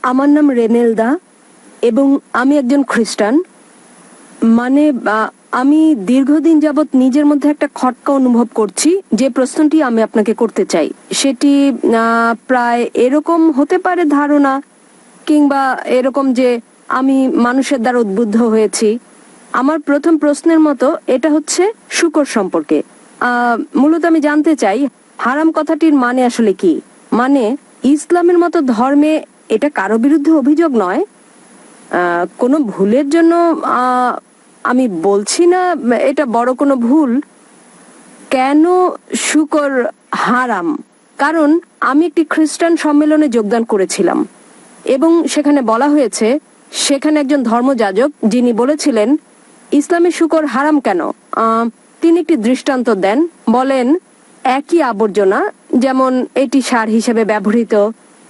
আমার নাম রেনেলদা এবং আমি একজন খ্রিস্টান। মানে আমি দীর্ঘদিন যাবৎ নিজের মধ্যে একটা খটকা অনুভব করছি। যে প্রশ্নটি আমি আপনাকে করতে চাই সেটি প্রায় এরকম হতে পারে ধারণা, কিংবা এরকম যে আমি মানুষের দ্বারা উদ্বুদ্ধ হয়েছি। আমার প্রথম প্রশ্নের মতো এটা হচ্ছে শুকর সম্পর্কে। মূলত আমি জানতে চাই হারাম কথাটির মানে আসলে কি। মানে ইসলামের মতো ধর্মে এটা কারো বিরুদ্ধে অভিযোগ নয়, কোনো ভুলের জন্য আমি বলছি না এটা বড় কোনো ভুল। কেন শুকর হারাম? কারণ আমি একটি খ্রিস্টান সম্মেলনে যোগদান করেছিলাম এবং সেখানে বলা হয়েছে, সেখানে একজন ধর্মযাজক যিনি বলেছিলেন ইসলামে শুকর হারাম কেন, তিনি একটি দৃষ্টান্ত দেন। বলেন একই আবর্জনা, যেমন এটি সার হিসেবে ব্যবহৃত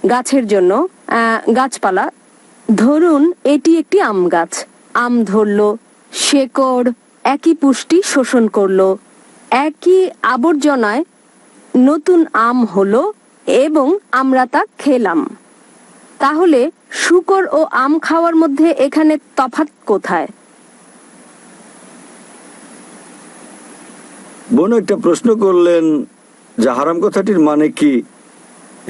গাছের জন্য, গাছপালা। ধরুন এটি একটি আম গাছ, আম ধরলো, শেকড় একই পুষ্টি শোষণ করলো, একই আবর্জনায় নতুন আম হলো এবং আমরা তা খেলাম। তাহলে শুকর ও আম খাওয়ার মধ্যে এখানে তফাৎ কোথায়? বোন একটা প্রশ্ন করলেন যে হারাম কথাটির মানে কি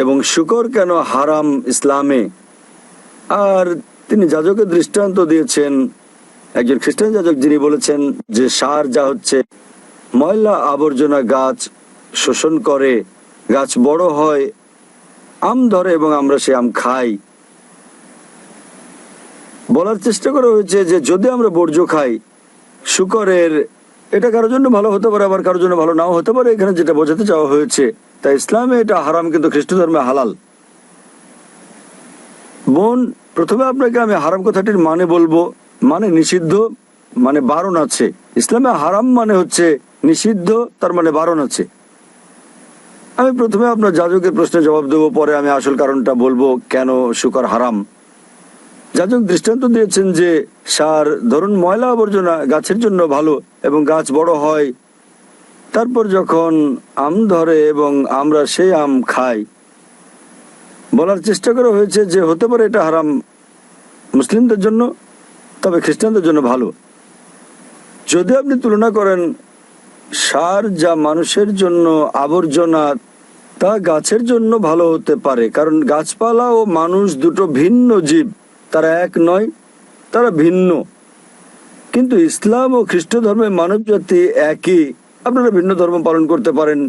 এবং শুকর কেন হারাম ইসলামে। আর তিনি যাজকের দৃষ্টান্ত দিয়েছেন, একজন খ্রিস্টান যাজক যিনি বলেছেন যে সার যা হচ্ছে ময়লা আবর্জনা গাছ শোষণ করে, গাছ বড় হয়, আম ধরে এবং আমরা সে আম খাই। বলার চেষ্টা করা হয়েছে যে যদি আমরা বর্জ্য খাই শুকরের, এটা কারোর জন্য ভালো হতে পারে আবার কারোর জন্য ভালো নাও হতে পারে। এখানে যেটা বোঝাতে চাওয়া হয়েছে, তাই ইসলামে এটা হারাম কিন্তু খ্রিস্ট ধর্মে হালাল। বোন, প্রথমে আপনাকে আমি হারাম কথাটির মানে বলবো। মানে নিষিদ্ধ, মানে বারণ আছে। ইসলামে হারাম মানে হচ্ছে নিষিদ্ধ, তার মানে বারণ আছে। আমি প্রথমে আপনার যাজকের প্রশ্নের জবাব দেবো, পরে আমি আসল কারণটা বলবো কেন শুকর হারাম। যাজক দৃষ্টান্ত দিয়েছেন যে সার, ধরুন ময়লা আবর্জনা গাছের জন্য ভালো এবং গাছ বড় হয়, তারপর যখন আম ধরে এবং আমরা সেই আম খাই। বলার চেষ্টা করা হয়েছে যে হতে পারে এটা হারাম মুসলিমদের জন্য, তবে খ্রিস্টানদের জন্য ভালো। যদি আপনি তুলনা করেন সার যা মানুষের জন্য আবর্জনা, তা গাছের জন্য ভালো হতে পারে, কারণ গাছপালা ও মানুষ দুটো ভিন্ন জীব, তারা এক নয়, তারা ভিন্ন। কিন্তু ইসলাম ও খ্রিস্ট ধর্মের মানব জাতি একই। আপনারা ভিন্ন ধর্ম পালন করতে পারেন,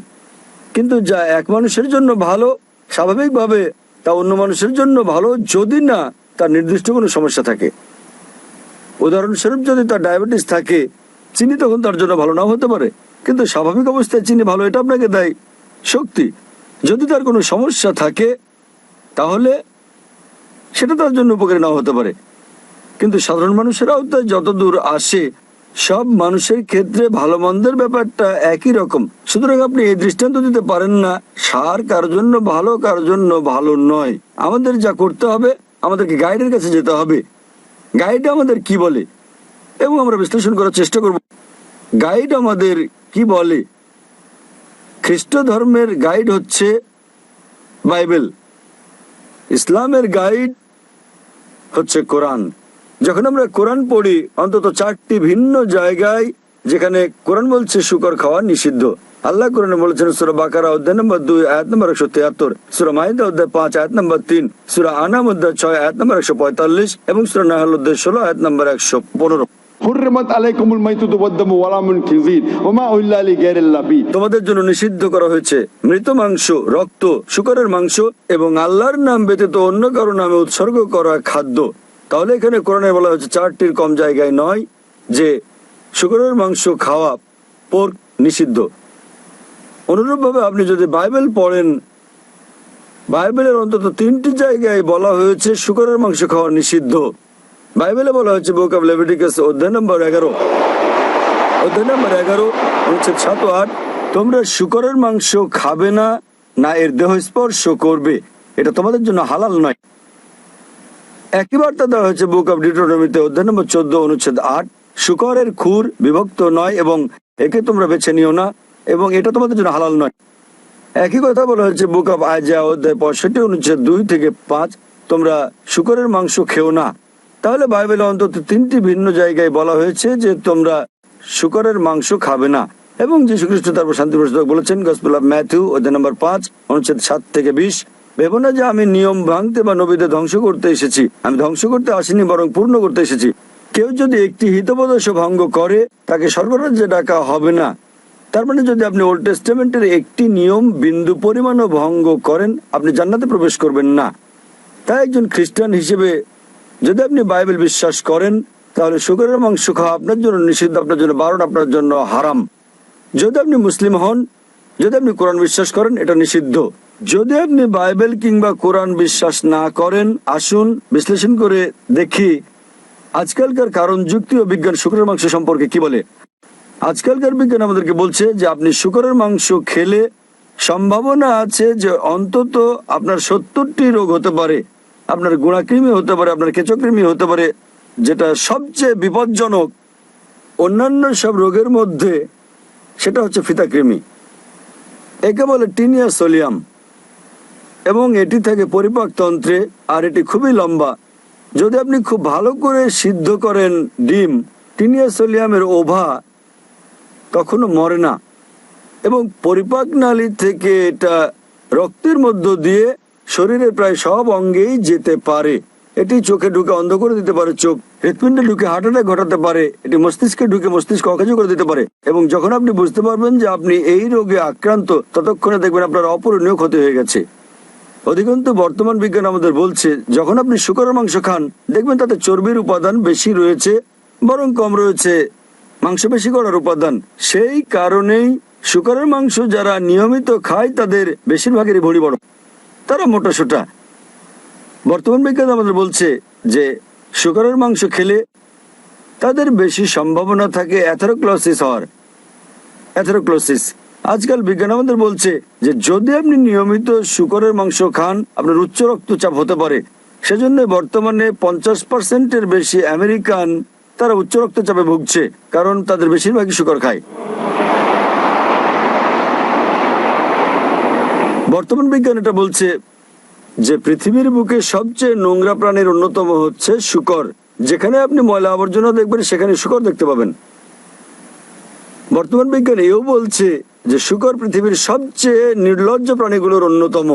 কিন্তু যা এক মানুষের জন্য ভালো স্বাভাবিকভাবে তা অন্য মানুষের জন্য ভালো, যদি না তার নির্দিষ্ট কোনো সমস্যা থাকে। উদাহরণস্বরূপ যদি তার ডায়াবেটিস থাকে, চিনি তখন তার জন্য ভালো নাও হতে পারে, কিন্তু স্বাভাবিক অবস্থায় চিনি ভালো, এটা আপনাকে দেয় শক্তি। যদি তার কোনো সমস্যা থাকে তাহলে সেটা তার জন্য উপকারী নাও হতে পারে। কিন্তু সাধারণ মানুষের আওতায় যতদূর আসে, সব মানুষের ক্ষেত্রে ভালো মন্দের ব্যাপারটা একই রকম। সুতরাং আপনি এই দৃষ্টান্ত দিতে পারেন না সার কারোর জন্য ভালো কারোর জন্য ভালো নয়। আমাদের যা করতে হবে, আমাদেরকে গাইডের কাছে যেতে হবে। গাইড আমাদের কি বলে এবং আমরা বিশ্লেষণ করার চেষ্টা করব গাইড আমাদের কি বলে। খ্রিস্ট ধর্মের গাইড হচ্ছে বাইবেল, ইসলামের গাইড হচ্ছে কোরআন। যখন আমরা কোরআন পড়ি, অন্তত 4টি ভিন্ন জায়গায় যেখানে কোরআন বলছে শুকর খাওয়া নিষিদ্ধ। আল্লাহ কোরআনে বলেছেন সূরা বাকারা অধ্যায় নম্বর 2 আয়াত নম্বর 173, সূরা মাইদা অধ্যায় 5 আয়াত নম্বর 3, সূরা আনাম অধ্যায় 6 আয়াত নম্বর 145 এবং সূরা নাহল অধ্যায় 16 আয়াত নম্বর 115। তোমাদের জন্য নিষিদ্ধ করা হয়েছে মৃত মাংস, রক্ত, শুকরের মাংস এবং আল্লাহর নাম ব্যতীত অন্য কারো নামে উৎসর্গ করা খাদ্য। তাহলে এখানে কোরআনে বলা হয়েছে 4টির কম জায়গায় নয় যে শুকরের মাংস খাওয়া, পোর্ক নিষিদ্ধ। অনুরূপভাবে আপনি যদি বাইবেল পড়েন, বাইবেলের অন্তত 3টি জায়গায় বলা হয়েছে শুকরের মাংস খাওয়া নিষিদ্ধ। বাইবেলে বলা হয়েছে বুক অব লেভিটিকাস অধ্যায় নম্বর 11 অনুচ্ছেদ 7 ও 8, তোমরা শুকরের মাংস খাবে না, না এর দেহ স্পর্শ করবে, এটা তোমাদের জন্য হালাল নয়। একই বার্তা দেওয়া হয়েছে বুক অব ডিউটেরোনমিতে অধ্যায় নম্বর 14 অনুচ্ছেদ 8, শুকরের খুর বিভক্ত নয় এবং একে তোমরা বেছে নিও না এবং এটা তোমাদের জন্য হালাল নয়। একই কথা বলা হয়েছে বুক অব আইজায়া অধ্যায় 65 অনুচ্ছেদ 2 থেকে 5, তোমরা শূকরের মাংস খেও না, তাহলে বাইবেলে অন্তত 3টি ভিন্ন জায়গায় বলা হয়েছে যে তোমরা শূকরের মাংস খাবে না। এবং যীশু খ্রিস্ট তারপর শান্তি প্রচারক বলেছেন, গসপেল অফ ম্যাথিউ অধ্যায় নম্বর 5 অনুচ্ছেদ 7 থেকে 20, ভেবো না যে আমি নিয়ম ভাঙতে বা নবীদের ধ্বংস করতে এসেছি, আমি ধ্বংস করতে আসিনি বরং পূর্ণ করতে এসেছি। কেউ যদি একটি হিতোপদেশ ভঙ্গ করে তাকে স্বর্গরাজ্যে ডাকা হবে না। তার মানে যদি আপনি ওল্ড টেস্টামেন্টের একটি নিয়ম বিন্দু পরিমাণও ভঙ্গ করেন, আপনি জান্নাতে প্রবেশ করবেন না। তাই একজন খ্রিস্টান হিসেবে যদি আপনি বাইবেল বিশ্বাস করেন, তাহলে শূকরের মাংস খাওয়া আপনার জন্য নিষিদ্ধ, আপনার জন্য বারণ, আপনার জন্য হারাম। যদি আপনি মুসলিম হন, যদি আপনি কোরআন বিশ্বাস করেন, এটা নিষিদ্ধ। যদি আপনি বাইবেল কিংবা কোরআন বিশ্বাস না করেন, আসুন বিশ্লেষণ করে দেখি আজকালকার কারণ যুক্তি ও বিজ্ঞান শূকরের মাংস সম্পর্কে কি বলে। আজকালকার বিজ্ঞান আমাদেরকে বলছে যে আপনি শূকরের মাংস খেলে সম্ভাবনা আছে যে অন্তত আপনার 70টি রোগ হতে পারে। আপনার গুণাকৃমি হতে পারে, আপনার কেঁচোকৃমি হতে পারে, যেটা সবচেয়ে বিপজ্জনক অন্যান্য সব রোগের মধ্যে সেটা হচ্ছে ফিতাকৃমি। একে বলে টিনিয়া সোলিয়াম এবং এটি থাকে পরিপাকতন্ত্রে, আর এটি খুবই লম্বা। যদি আপনি খুব ভালো করে সিদ্ধ করেন ডিম, টিনিয়া সোলিয়ামের ওভা কখনো মরে না এবং পরিপাক নালী থেকে এটা রক্তের মধ্য দিয়ে শরীরের প্রায় সব অঙ্গেই যেতে পারে। এটি চোখে ঢুকে অন্ধ করে দিতে পারে চোখ, হৃৎপিণ্ডে ঢুকে হার্ট অ্যাটাক ঘটাতে পারে, এটি মস্তিষ্কে ঢুকে মস্তিষ্ক অকেজো করে দিতে পারে। এবং যখন আপনি বুঝতে পারবেন যে আপনি এই রোগে আক্রান্ত, ততক্ষণে দেখবেন আপনার অপূরণীয় ক্ষতি হয়ে গেছে। অধিকন্তু বর্তমান বিজ্ঞান আমাদের বলছে যখন আপনি শূকরের মাংস খান, দেখবেন তাতে চর্বির উপাদান বেশি রয়েছে, বরং কম রয়েছে মাংসপেশি গড়ার উপাদান। সেই কারণেই শূকরের মাংস যারা নিয়মিত খায় তাদের বেশিরভাগেরই ভুঁড়ি বড়, তারা মোটাসোটা। বর্তমান বিজ্ঞান আমাদের বলছে যে শূকরের মাংস খেলে তাদের বেশি সম্ভাবনা থাকে অ্যাথেরোক্লোসিস হওয়ার। অ্যাথেরোক্লোসিস আজকাল বিজ্ঞান আমাদের বলছে যে যদি আপনি নিয়মিত শূকরের মাংস খান, আপনার উচ্চ রক্তচাপ হতে পারে। সেজন্য বর্তমানে 50%-এর বেশি আমেরিকান তারা উচ্চ রক্তচাপে ভুগছে, কারণ তাদের বেশিরভাগই শূকর খায়। বর্তমান বিজ্ঞান এটা বলছে যে পৃথিবীর বুকে সবচেয়ে নোংরা প্রাণীর অন্যতম হচ্ছে শূকর। যেখানে আপনি ময়লা আবর্জনা দেখবেন সেখানে শূকর দেখতে পাবেন। বর্তমান বিজ্ঞান এও বলছে যে শূকর পৃথিবীর সবচেয়ে নির্লজ্জ প্রাণীগুলোর অন্যতম।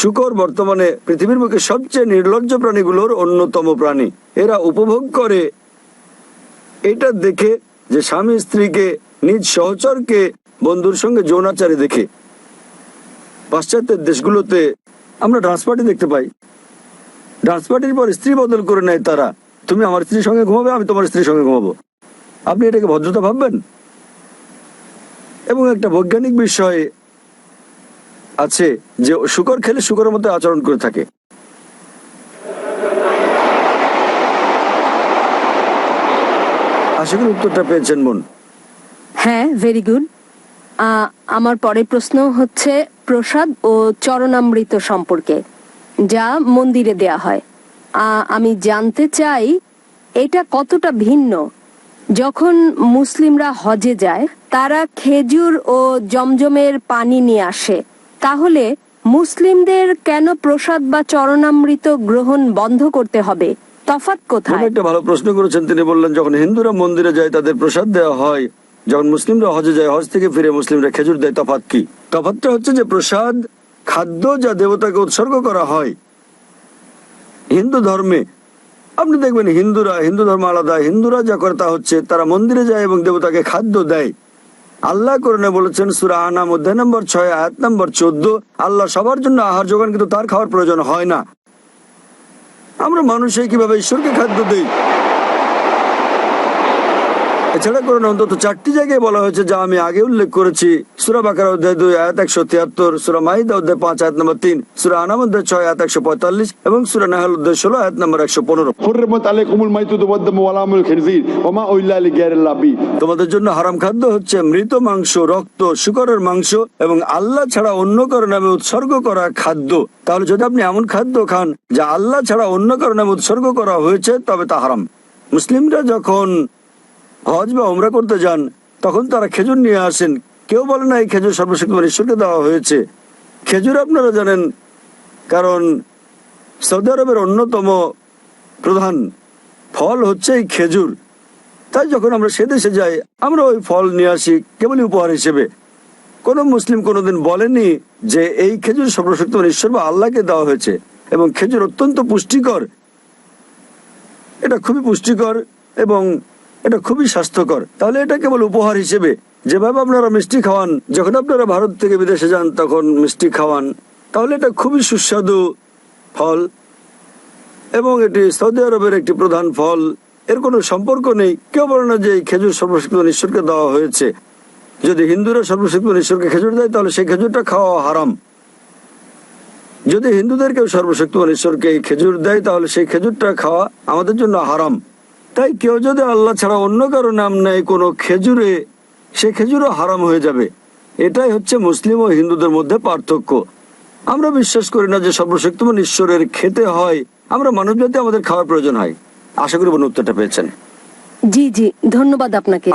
শূকর বর্তমানে পৃথিবীর বুকে সবচেয়ে নির্লজ্জ প্রাণীগুলোর অন্যতম প্রাণী। এরা উপভোগ করে এটা দেখে যে স্বামী স্ত্রীকে, নিজ সহচরকে বন্ধুর সঙ্গে যৌনাচারে দেখে। পাশ্চাত্যের দেশগুলোতে আমরা ডান্স পার্টি দেখতে পাই। ডান্স পার্টির পর স্ত্রী বদল করে নেয় তারা। তুমি আমার স্ত্রীর সঙ্গে ঘুমাবে, আমি তোমার স্ত্রীর সঙ্গে ঘুমাবো। আপনি এটাকে ভদ্রতা ভাববেন? এবং একটা বৈজ্ঞানিক বিষয় আছে যে শূকর খেলে শূকরের মতো আচরণ করে থাকে। আশা করি উত্তরটা পেয়েছেন বোন। হ্যাঁ, ভেরি গুড। আমার পরের প্রশ্ন হচ্ছে প্রসাদ ও চরণামৃত সম্পর্কে, যা মন্দিরে দেয়া হয়। আমি জানতে চাই এটা কতটা ভিন্ন। যখন মুসলিমরা হজে যায়, তারা খেজুর ও জমজমের পানি নিয়ে আসে, তাহলে মুসলিমদের কেন প্রসাদ বা চরণামৃত গ্রহণ বন্ধ করতে হবে? তফাৎ কোথায়? একটা ভালো প্রশ্ন করেছেন। তিনি বললেন যখন হিন্দুরা মন্দিরে যায় তাদের প্রসাদ দেওয়া হয়, যখন মুসলিমরা হজে যায়, হজ থেকে ফিরে মুসলিমরা খেজুর দেয়। তফাৎ কি? তফাৎটা হচ্ছে যে প্রসাদ খাদ্য যা দেবতাকে উৎসর্গ করা হয়। হিন্দু ধর্মে আপনি দেখবেন হিন্দু ধর্ম আলাদা। হিন্দুরা যা করে তা হচ্ছে তারা মন্দিরে যায় এবং দেবতাকে খাদ্য দেয়। আল্লাহ কোরআনে বলেছেন সূরা আনাম অধ্যায় নম্বর 6 আয়াত নম্বর 14, আল্লাহ সবার জন্য আহার যোগান, কিন্তু তার খাওয়ার প্রয়োজন হয় না। আমরা মানুষে কিভাবে ঈশ্বরকে খাদ্য দেই? এছাড়া কোরআনে অন্তত 4টি জায়গায় বলা হয়েছে যা আমি আগে উল্লেখ করেছি। সূরা বাকারা অধ্যায় 2 আয়াত 173, সূরা মাইদা অধ্যায় 5 আয়াত নম্বর 3, সূরা আনাম অধ্যায় 6 আয়াত 145 এবং সূরা নাহল অধ্যায় 16 আয়াত নম্বর 115। হুররিমাত আলাইকুমুল মাইতাতু ওয়াদ-দামু ওয়া লাহমুল খিনজির ওয়া মা উহিল্লা লিগাইরিল্লাহ বি। তোমাদের জন্য হারাম খাদ্য হচ্ছে মৃত মাংস, রক্ত, শূকরের মাংস এবং আল্লাহ ছাড়া অন্য কারো নামে উৎসর্গ করা খাদ্য। তাহলে যদি আপনি এমন খাদ্য খান যা আল্লাহ ছাড়া অন্য কারো নামে উৎসর্গ করা হয়েছে, তবে তা হারাম। মুসলিমরা যখন হজ বা ওমরা করতে যান তখন তারা খেজুর নিয়ে আসেন। কেউ বলে না এই খেজুর সর্বশক্তিমান ঈশ্বরকে দেওয়া হয়েছে। খেজুর আপনারা জানেন, কারণ সৌদি আরবের অন্যতম প্রধান ফল হচ্ছে এই খেজুর। তাই যখন আমরা সে দেশে যাই আমরা ওই ফল নিয়ে আসি কেবলই উপহার হিসেবে। কোন মুসলিম কোনোদিন বলেনি যে এই খেজুর সর্বশক্তিমান ঈশ্বর বা আল্লাহকে দেওয়া হয়েছে। এবং খেজুর অত্যন্ত পুষ্টিকর, এটা খুবই পুষ্টিকর এবং এটা খুবই স্বাস্থ্যকর। তাহলে এটা কেবল উপহার হিসেবে, যেভাবে আপনারা মিষ্টি খাওয়ান, যখন আপনারা ভারত থেকে বিদেশে যান তখন মিষ্টি খাওয়ান, তাহলে এটা খুবই সুস্বাদু ফল এবং এটি সৌদি আরবের একটি প্রধান ফল। এর কোনো সম্পর্ক নেই। কেউ বলে না যে এই খেজুর সর্বশক্তিমান ঈশ্বরকে দেওয়া হয়েছে। যদি হিন্দুরা সর্বশক্তিমান ঈশ্বরকে খেজুর দেয় তাহলে সেই খেজুরটা খাওয়া হারাম। যদি হিন্দুদের কেউ সর্বশক্তিমান ঈশ্বরকে এই খেজুর দেয় তাহলে সেই খেজুরটা খাওয়া আমাদের জন্য হারাম। তাই কেউ যদি আল্লাহ ছাড়া অন্য কারো নাম নেয় কোনো খেজুরে, সে খেজুরও হারাম হয়ে যাবে। এটাই হচ্ছে মুসলিম ও হিন্দুদের মধ্যে পার্থক্য। আমরা বিশ্বাস করি না যে সর্বশক্তিমান ঈশ্বরের খেতে হয়, আমরা মানব জাতি আমাদের খাওয়ার প্রয়োজন হয়। আশা করি উত্তরটা পেয়েছেন। জি জি, ধন্যবাদ আপনাকে।